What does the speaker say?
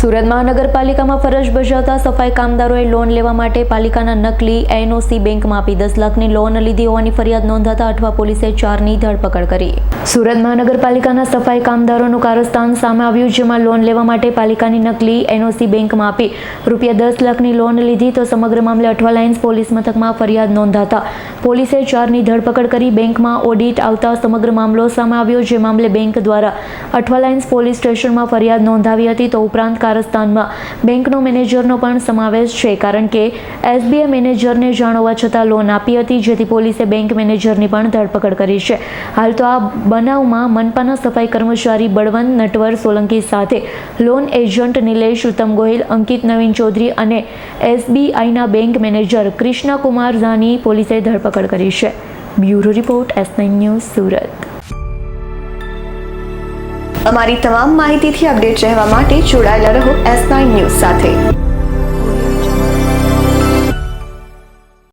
સુરત મહાનગરપાલિકામાં ફરજ બજાવતા સફાઈ કામદારોએ લોન લેવા માટે પાલિકાના નકલી એનઓસી બેંકમાં આપી 10 લાખની લોન લીધી હોવાની ફરિયાદ નોંધાતા અઠવા પોલીસે 4ની ધરપકડ કરી। સુરત મહાનગરપાલિકાના સફાઈ કામદારોનું કારસ્તાન સામે આવ્યું, જેમાં લોન લેવા માટે પાલિકાની નકલી એનઓસી બેંકમાં આપી ₹10 લાખની લોન લીધી તો સમગ્ર મામલે અઠવા લાઇન્સ પોલીસ મથકમાં ફરિયાદ નોંધાતા પોલીસે 4ની ધરપકડ કરી। બેંકમાં ઓડિટ આવતા સમગ્ર મામલો સામે આવ્યો, જે મામલે બેંક દ્વારા અઠવા લાઇન્સ પોલીસ સ્ટેશનમાં ફરિયાદ નોંધાવી હતી। તો ઉપરાંત કારસ્તાનમાં બેંકનો મેનેજરનો પણ સમાવેશ છે, કારણ કે એસબીઆઈ મેનેજરને જાણ હોવા છતાં લોન આપી હતી, જેથી પોલીસે બેંક મેનેજરની પણ ધરપકડ કરી છે। હાલ તો આ બનાવમાં મનપાના સફાઈ કર્મચારી બળવંત નટવર સોલંકી સાથે લોન એજન્ટ નિલેશ ઉત્તમ ગોહિલ, અંકિત નવીન ચૌધરી અને એસબીઆઈના બેંક મેનેજર કૃષ્ણા કુમાર ઝાની પોલીસે ધરપકડ કરી છે। Bureau report S9 news Surat. અમારી તમામ માહિતીથી અપડેટ રહેવા માટે જોડાયેલા રહો S9 ન્યૂઝ સાથે।